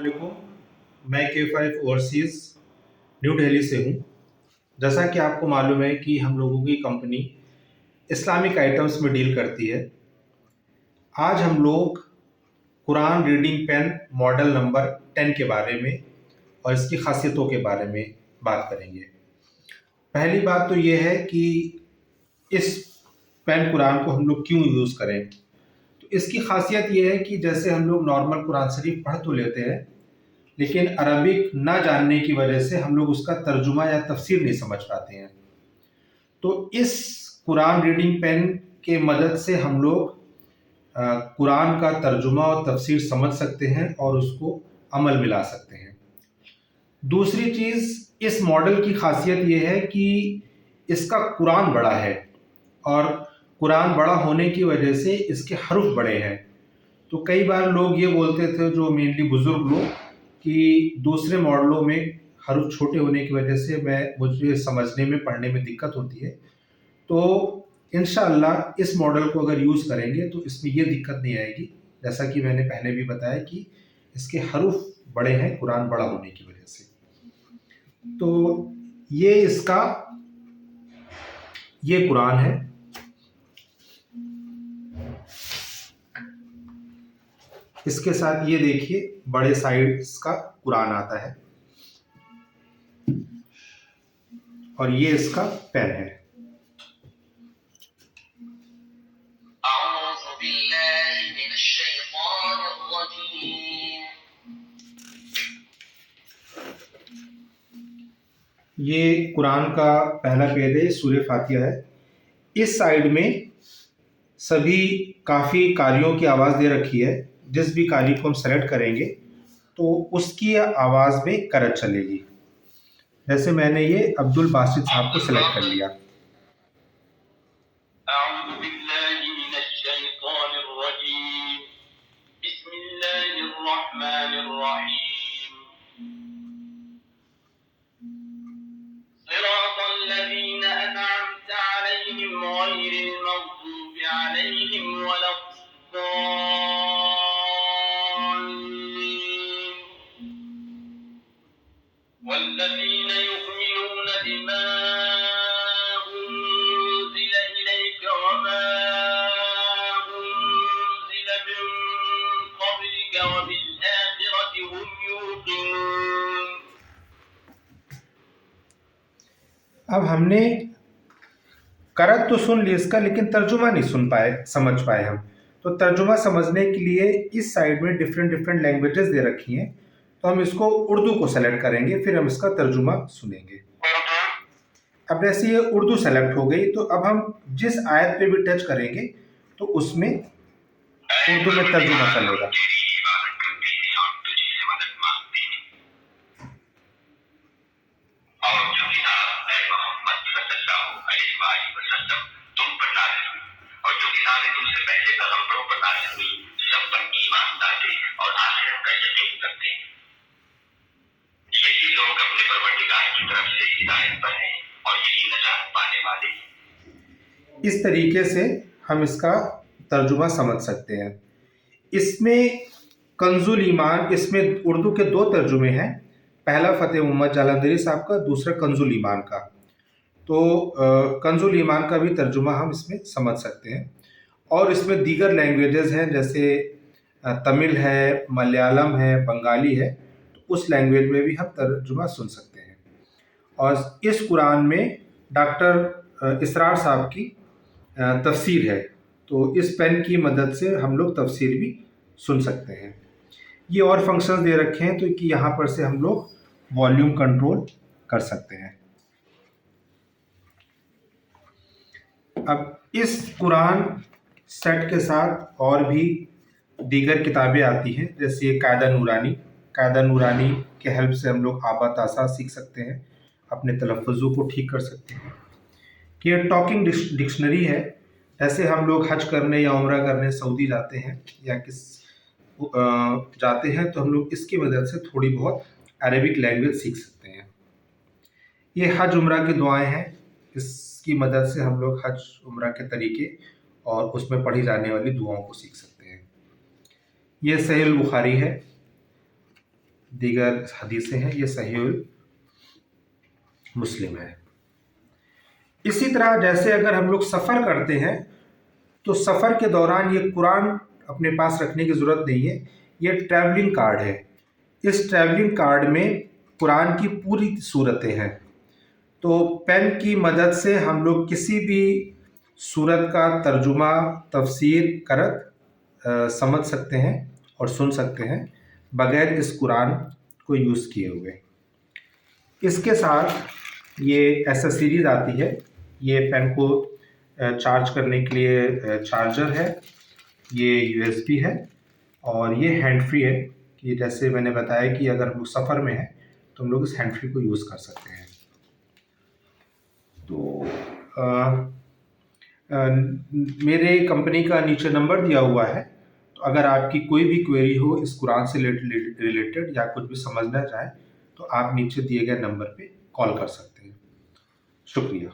वालेकुम। मैं K5 overseas new Delhi से हूँ। जैसा कि आपको मालूम है कि हम लोगों की कंपनी इस्लामिक आइटम्स में डील करती है। आज हम लोग Quran reading pen model number 10 के बारे में और इसकी खासियतों के बारे में बात करेंगे। पहली बात तो ये है कि इस पेन कुरान को हम लोग क्यों यूज़ करें। तो इसकी खासियत ये है कि जैसे हम लोग नॉर्मल कुरान शरीफ पढ़ तो लेते हैं, लेकिन अरबिक ना जानने की वजह से हम लोग उसका तर्जुमा या तफसीर नहीं समझ पाते हैं। तो इस कुरान रीडिंग पेन के मदद से हम लोग कुरान का तर्जुमा और तफसीर समझ सकते हैं और उसको अमल में ला सकते हैं। दूसरी चीज़, इस मॉडल की खासियत ये है कि इसका कुरान बड़ा है और कुरान बड़ा होने की वजह से इसके हरूफ बड़े हैं। तो कई बार लोग ये बोलते थे, जो मेनली बुज़ुर्ग लोग, कि दूसरे मॉडलों में हरूफ छोटे होने की वजह से मुझे समझने में पढ़ने में दिक्कत होती है। तो इंशाअल्लाह इस मॉडल को अगर यूज़ करेंगे तो इसमें ये दिक्कत नहीं आएगी। जैसा कि मैंने पहले भी बताया कि इसके हरूफ बड़े हैं कुरान बड़ा होने की वजह से। तो ये कुरान है। इसके साथ ये देखिए बड़े साइज का कुरान आता है और ये इसका पेन है। ये कुरान का पहला पेज है, सूरह फातिहा है। इस साइड में सभी काफ़ी कारियों की आवाज़ दे रखी है। जिस भी कारी को हम सेलेक्ट करेंगे तो उसकी आवाज़ में करत चलेगी। जैसे मैंने ये अब्दुल बासित साहब को सेलेक्ट कर लिया। अब हमने करत तो सुन ली इसका, लेकिन तर्जुमा नहीं समझ पाए हम। तो तर्जुमा समझने के लिए इस साइड में डिफरेंट लैंग्वेजेस दे रखी हैं। तो हम इसको उर्दू को सेलेक्ट करेंगे, फिर हम इसका तर्जुमा सुनेंगे। अब जैसे ये उर्दू सेलेक्ट हो गई, तो अब हम जिस आयत पे भी टच करेंगे तो उसमें उर्दू में तर्जुमा चलेगा। इस तरीके से हम इसका तर्जुमा समझ सकते हैं। इसमें कंजुल ईमान, इसमें उर्दू के 2 तर्जुमे हैं। पहला फ़तेह मोहम्मद जालंधरी साहब का, दूसरा कंजुल ईमान का। तो कंजुल ईमान का भी तर्जुमा हम इसमें समझ सकते हैं। और इसमें दीगर लैंग्वेजेस हैं, जैसे तमिल है, मलयालम है, बंगाली है। तो उस लैंग्वेज में भी हम तर्जुमा सुन सकते हैं। और इस कुरान में डॉक्टर इसरार साहब की तफसीर है। तो इस पेन की मदद से हम लोग तफसीर भी सुन सकते हैं। ये और फंक्शंस दे रखे हैं, तो कि यहाँ पर से हम लोग वॉल्यूम कंट्रोल कर सकते हैं। अब इस कुरान सेट के साथ और भी दीगर किताबें आती हैं, जैसे कायदा नूरानी के हेल्प से हम लोग आबा तासा सीख सकते हैं, अपने तलफ़्फ़ुज़ों को ठीक कर सकते हैं। कि ये टॉकिंग डिक्शनरी है। ऐसे हम लोग हज करने या उम्रा करने सऊदी जाते हैं या जाते हैं, तो हम लोग इसकी मदद से थोड़ी बहुत अरबिक लैंग्वेज सीख सकते हैं। ये हज उम्रा की दुआएं हैं। इसकी मदद से हम लोग हज उम्रा के तरीके और उसमें पढ़ी जाने वाली दुआओं को सीख सकते हैं। ये सहीह बुखारी है। दीगर हदीसें हैं, ये सहीहुल मुस्लिम है। इसी तरह जैसे अगर हम लोग सफ़र करते हैं तो सफ़र के दौरान ये कुरान अपने पास रखने की ज़रूरत नहीं है, ये ट्रैवलिंग कार्ड है। इस ट्रैवलिंग कार्ड में कुरान की पूरी सूरतें हैं, तो पेन की मदद से हम लोग किसी भी सूरत का तर्जुमा तफसीर करत समझ सकते हैं और सुन सकते हैं बगैर इस कुरान को यूज़ किए हुए। इसके साथ ये एसेसरीज आती है, ये पेन को चार्ज करने के लिए चार्जर है, ये यूएसबी है और ये हैंड फ्री है कि जैसे मैंने बताया कि अगर हम लोग सफ़र में हैं तो हम लोग इस हैंड फ्री को यूज़ कर सकते हैं। तो मेरे कंपनी का नीचे नंबर दिया हुआ है, तो अगर आपकी कोई भी क्वेरी हो इस कुरान से रिलेटेड या कुछ भी समझना चाहें तो आप नीचे दिए गए नंबर पे कॉल कर सकते हैं। शुक्रिया।